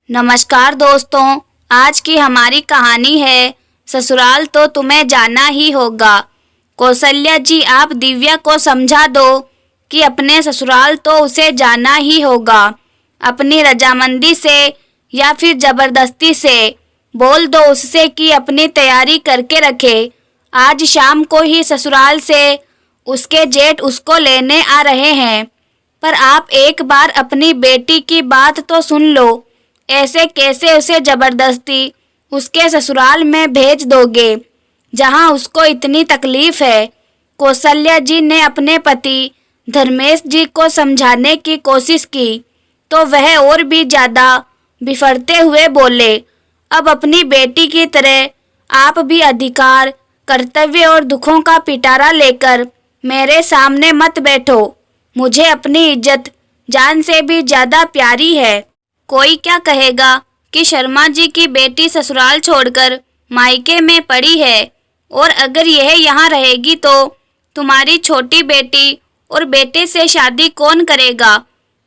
नमस्कार दोस्तों, आज की हमारी कहानी है ससुराल तो तुम्हें जाना ही होगा। कौशल्या जी, आप दिव्या को समझा दो कि अपने ससुराल तो उसे जाना ही होगा। अपनी रजामंदी से या फिर जबरदस्ती से बोल दो उससे कि अपनी तैयारी करके रखे। आज शाम को ही ससुराल से उसके जेठ उसको लेने आ रहे हैं। पर आप एक बार अपनी बेटी की बात तो सुन लो। ऐसे कैसे उसे जबरदस्ती उसके ससुराल में भेज दोगे जहां उसको इतनी तकलीफ है। कौशल्या जी ने अपने पति धर्मेश जी को समझाने की कोशिश की तो वह और भी ज्यादा बिफरते हुए बोले, अब अपनी बेटी की तरह आप भी अधिकार, कर्तव्य और दुखों का पिटारा लेकर मेरे सामने मत बैठो। मुझे अपनी इज्जत जान से भी ज्यादा प्यारी है। कोई क्या कहेगा कि शर्मा जी की बेटी ससुराल छोड़कर मायके में पड़ी है, और अगर यह यहाँ रहेगी तो तुम्हारी छोटी बेटी और बेटे से शादी कौन करेगा?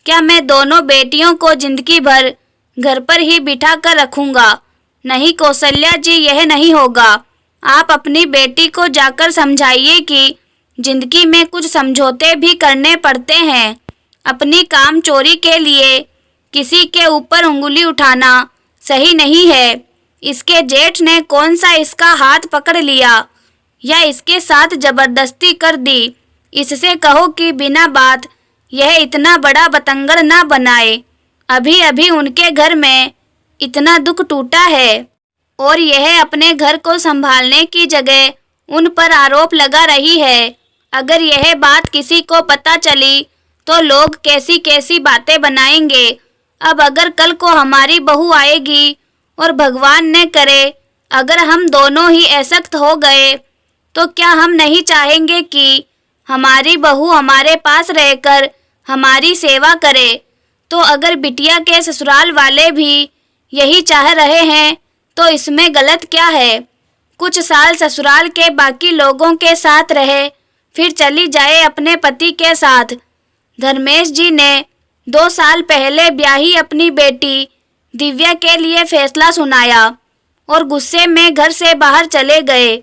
क्या मैं दोनों बेटियों को जिंदगी भर घर पर ही बिठा कर रखूंगा? नहीं कौशल्या जी, यह नहीं होगा। आप अपनी बेटी को जाकर समझाइए कि जिंदगी में कुछ समझौते भी करने पड़ते हैं। अपनी काम चोरी के लिए किसी के ऊपर उंगली उठाना सही नहीं है। इसके जेठ ने कौन सा इसका हाथ पकड़ लिया या इसके साथ जबरदस्ती कर दी? इससे कहो कि बिना बात यह इतना बड़ा बतंगड़ ना बनाए। अभी अभी उनके घर में इतना दुख टूटा है और यह अपने घर को संभालने की जगह उन पर आरोप लगा रही है। अगर यह बात किसी को पता चली तो लोग कैसी कैसी बातें बनाएंगे। अब अगर कल को हमारी बहू आएगी और भगवान ने करे अगर हम दोनों ही असक्त हो गए तो क्या हम नहीं चाहेंगे कि हमारी बहू हमारे पास रहकर हमारी सेवा करे? तो अगर बिटिया के ससुराल वाले भी यही चाह रहे हैं तो इसमें गलत क्या है? कुछ साल ससुराल के बाकी लोगों के साथ रहे, फिर चली जाए अपने पति के साथ। धर्मेश जी ने 2 साल पहले ब्याही अपनी बेटी दिव्या के लिए फैसला सुनाया और गुस्से में घर से बाहर चले गए।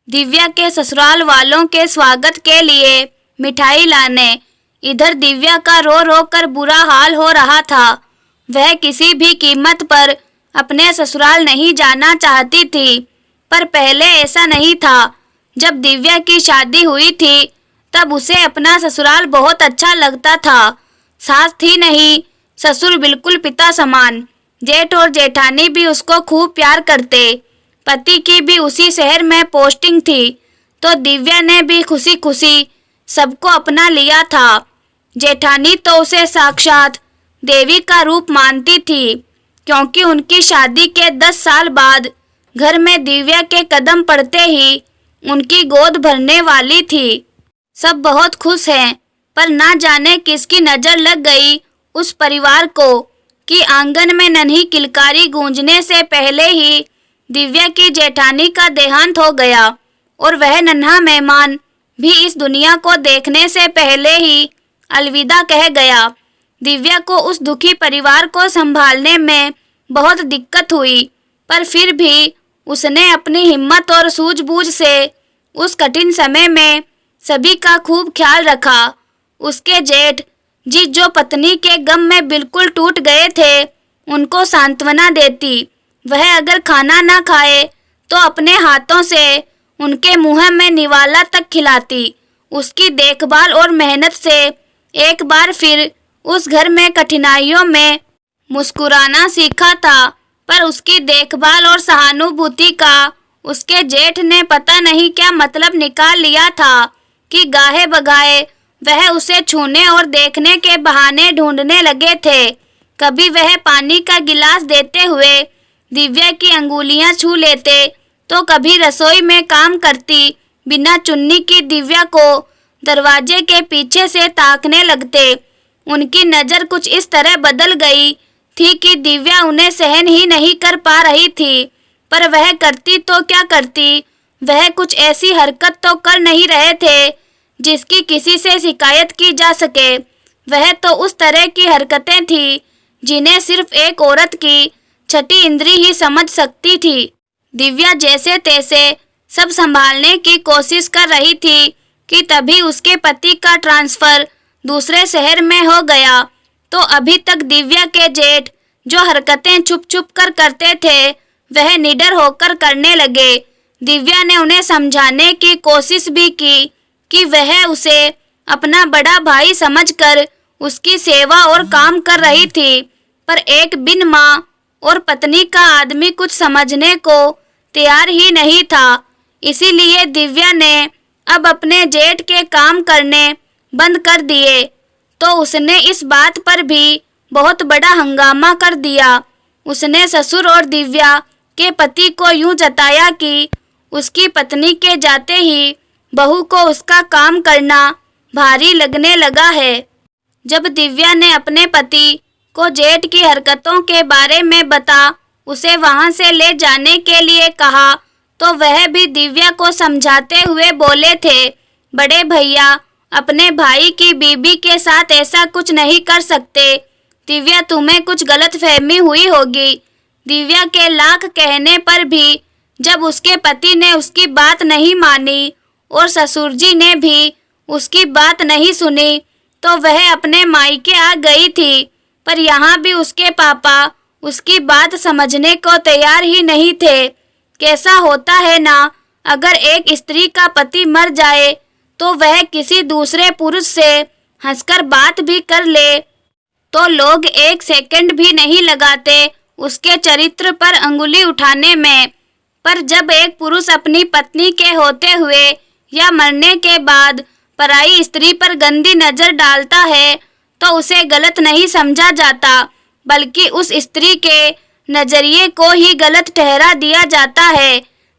दिव्या के ससुराल वालों के स्वागत के लिए मिठाई लाने इधर दिव्या का रो रो कर बुरा हाल हो रहा था। वह किसी भी कीमत पर अपने ससुराल नहीं जाना चाहती थी, पर पहले ऐसा नहीं था। जब दिव्या की शादी हुई थी तब उसे अपना ससुराल बहुत अच्छा लगता था। सास थी नहीं, ससुर बिल्कुल पिता समान। जेठ और जेठानी भी उसको खूब प्यार करते। पति की भी उसी शहर में पोस्टिंग थी तो दिव्या ने भी खुशी खुशी सबको अपना लिया था। जेठानी तो उसे साक्षात देवी का रूप मानती थी, क्योंकि उनकी शादी के 10 साल बाद घर में दिव्या के कदम पड़ते ही उनकी गोद भरने वाली थी। सब बहुत खुश हैं, पर ना जाने किसकी नजर लग गई उस परिवार को कि आंगन में नन्ही किलकारी गूंजने से पहले ही दिव्या की जेठानी का देहांत हो गया और वह नन्हा मेहमान भी इस दुनिया को देखने से पहले ही अलविदा कह गया। दिव्या को उस दुखी परिवार को संभालने में बहुत दिक्कत हुई, पर फिर भी उसने अपनी हिम्मत और सूझबूझ से उस कठिन समय में सभी का खूब ख्याल रखा। उसके जेठ जी जो पत्नी के गम में बिल्कुल टूट गए थे, उनको सांत्वना देती। वह अगर खाना ना खाए तो अपने हाथों से उनके मुंह में निवाला तक खिलाती। उसकी देखभाल और मेहनत से एक बार फिर उस घर में कठिनाइयों में मुस्कुराना सीखा था, पर उसकी देखभाल और सहानुभूति का उसके जेठ ने पता नहीं क्या मतलब निकाल लिया था कि गाहे बगाए वह उसे छूने और देखने के बहाने ढूंढने लगे थे। कभी वह पानी का गिलास देते हुए दिव्या की अंगुलियां छू लेते तो कभी रसोई में काम करती बिना चुन्नी की दिव्या को दरवाजे के पीछे से ताकने लगते। उनकी नज़र कुछ इस तरह बदल गई थी कि दिव्या उन्हें सहन ही नहीं कर पा रही थी, पर वह करती तो क्या करती। वह कुछ ऐसी हरकत तो कर नहीं रहे थे जिसकी किसी से शिकायत की जा सके। वह तो उस तरह की हरकतें थी जिन्हें सिर्फ एक औरत की छठी इंद्री ही समझ सकती थी। दिव्या जैसे तैसे सब संभालने की कोशिश कर रही थी कि तभी उसके पति का ट्रांसफर दूसरे शहर में हो गया। तो अभी तक दिव्या के जेठ जो हरकतें छुप छुप कर करते थे वह निडर होकर करने लगे। दिव्या ने उन्हें समझाने की कोशिश भी की कि वह उसे अपना बड़ा भाई समझकर उसकी सेवा और काम कर रही थी, पर एक बिन माँ और पत्नी का आदमी कुछ समझने को तैयार ही नहीं था। इसीलिए दिव्या ने अब अपने जेठ के काम करने बंद कर दिए। तो उसने इस बात पर भी बहुत बड़ा हंगामा कर दिया। उसने ससुर और दिव्या के पति को यूं जताया कि उसकी पत्नी के जाते ही बहू को उसका काम करना भारी लगने लगा है। जब दिव्या ने अपने पति को जेठ की हरकतों के बारे में बता उसे वहां से ले जाने के लिए कहा, तो वह भी दिव्या को समझाते हुए बोले थे, बड़े भैया अपने भाई की बीबी के साथ ऐसा कुछ नहीं कर सकते। दिव्या तुम्हें कुछ गलतफहमी हुई होगी। दिव्या के लाख कहने पर भी जब उसके पति ने उसकी बात नहीं मानी और ससुर जी ने भी उसकी बात नहीं सुनी तो वह अपने मायके आ गई थी। पर यहाँ भी उसके पापा उसकी बात समझने को तैयार ही नहीं थे। कैसा होता है ना, अगर एक स्त्री का पति मर जाए तो वह किसी दूसरे पुरुष से हंसकर बात भी कर ले तो लोग एक सेकंड भी नहीं लगाते उसके चरित्र पर अंगुली उठाने में। पर जब एक पुरुष अपनी पत्नी के होते हुए या मरने के बाद पराई स्त्री पर गंदी नजर डालता है तो उसे गलत नहीं समझा जाता, बल्कि उस स्त्री के नजरिए को ही गलत ठहरा दिया जाता है।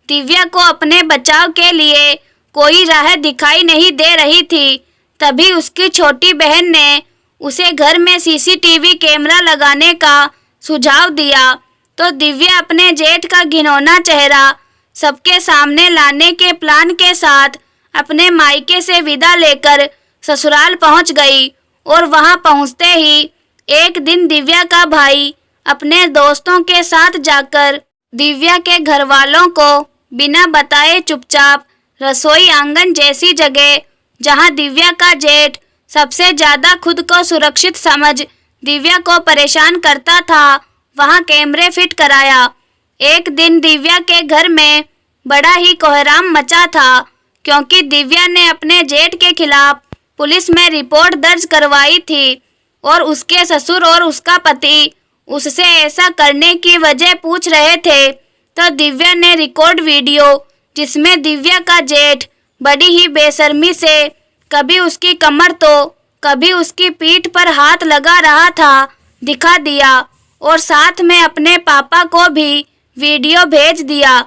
दिव्या को अपने बचाव के लिए कोई राह दिखाई नहीं दे रही थी। तभी उसकी छोटी बहन ने उसे घर में सीसीटीवी कैमरा लगाने का सुझाव दिया। तो दिव्या अपने जेठ का घिनौना चेहरा सबके सामने लाने के प्लान के साथ अपने मायके से विदा लेकर ससुराल पहुंच गई। और वहां पहुंचते ही एक दिन दिव्या का भाई अपने दोस्तों के साथ जाकर दिव्या के घर वालों को बिना बताए चुपचाप रसोई आंगन जैसी जगह जहां दिव्या का जेठ सबसे ज्यादा खुद को सुरक्षित समझ दिव्या को परेशान करता था, वहां कैमरे फिट कराया। एक दिन दिव्या के घर में बड़ा ही कोहराम मचा था क्योंकि दिव्या ने अपने जेठ के खिलाफ पुलिस में रिपोर्ट दर्ज करवाई थी और उसके ससुर और उसका पति उससे ऐसा करने की वजह पूछ रहे थे। तो दिव्या ने रिकॉर्ड वीडियो जिसमें दिव्या का जेठ बड़ी ही बेशर्मी से कभी उसकी कमर तो कभी उसकी पीठ पर हाथ लगा रहा था दिखा दिया और साथ में अपने पापा को भी वीडियो भेज दिया।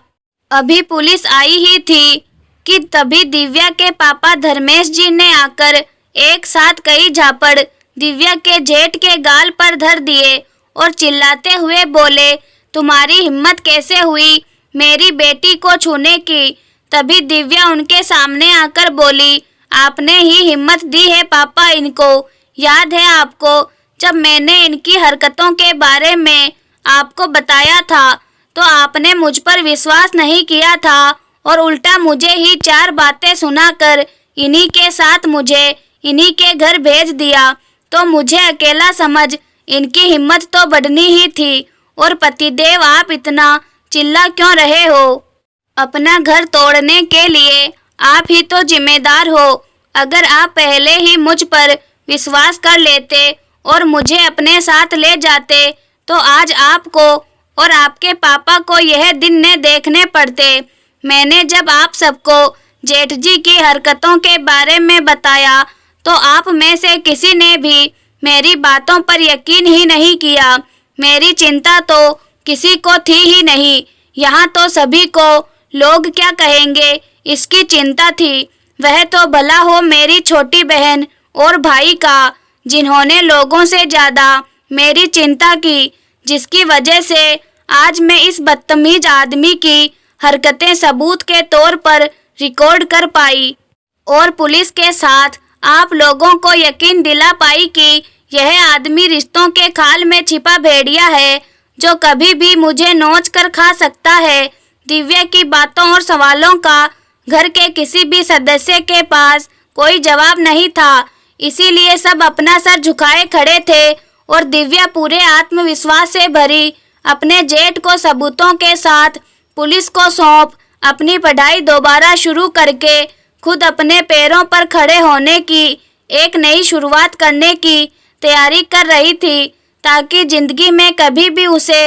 अभी पुलिस आई ही थी कि तभी दिव्या के पापा धर्मेश जी ने आकर एक साथ कई झापड़ दिव्या के जेठ के गाल पर धर दिए और चिल्लाते हुए बोले, तुम्हारी हिम्मत कैसे हुई मेरी बेटी को छूने की। तभी दिव्या उनके सामने आकर बोली, आपने ही हिम्मत दी है पापा इनको। याद है आपको जब मैंने इनकी हरकतों के बारे में आपको बताया था तो आपने मुझ पर विश्वास नहीं किया था और उल्टा मुझे ही चार बातें सुनाकर इन्हीं के साथ मुझे इन्हीं के घर भेज दिया। तो मुझे अकेला समझ इनकी हिम्मत तो बढ़नी ही थी। और पतिदेव आप इतना चिल्ला क्यों रहे हो? अपना घर तोड़ने के लिए आप ही तो जिम्मेदार हो। अगर आप पहले ही मुझ पर विश्वास कर लेते और मुझे अपने साथ ले जाते तो आज आपको और आपके पापा को यह दिन न देखने पड़ते। मैंने जब आप सबको जेठ जी की हरकतों के बारे में बताया तो आप में से किसी ने भी मेरी बातों पर यकीन ही नहीं किया। मेरी चिंता तो किसी को थी ही नहीं, यहाँ तो सभी को लोग क्या कहेंगे इसकी चिंता थी। वह तो भला हो मेरी छोटी बहन और भाई का जिन्होंने लोगों से ज़्यादा मेरी चिंता की, जिसकी वजह से आज मैं इस बदतमीज आदमी की हरकतें सबूत के तौर पर रिकॉर्ड कर पाई और पुलिस के साथ आप लोगों को यकीन दिला पाई कि यह आदमी रिश्तों के खाल में छिपा भेड़िया है जो कभी भी मुझे नोच कर खा सकता है। दिव्या की बातों और सवालों का घर के किसी भी सदस्य के पास कोई जवाब नहीं था, इसीलिए सब अपना सर झुकाए खड़े थे और दिव्या पूरे आत्मविश्वास से भरी अपने जेठ को सबूतों के साथ पुलिस को सौंप अपनी पढ़ाई दोबारा शुरू करके खुद अपने पैरों पर खड़े होने की एक नई शुरुआत करने की तैयारी कर रही थी, ताकि जिंदगी में कभी भी उसे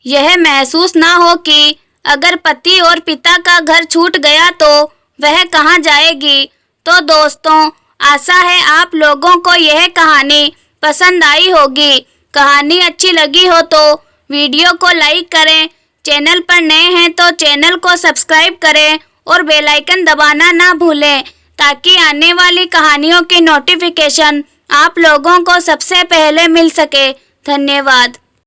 यह महसूस ना हो कि अगर पति और पिता का घर छूट गया तो वह कहाँ जाएगी। तो दोस्तों, आशा है आप लोगों को यह कहानी पसंद आई होगी। कहानी अच्छी लगी हो तो वीडियो को लाइक करें, चैनल पर नए हैं तो चैनल को सब्सक्राइब करें और बेल आइकन दबाना ना भूलें, ताकि आने वाली कहानियों की नोटिफिकेशन आप लोगों को सबसे पहले मिल सके। धन्यवाद।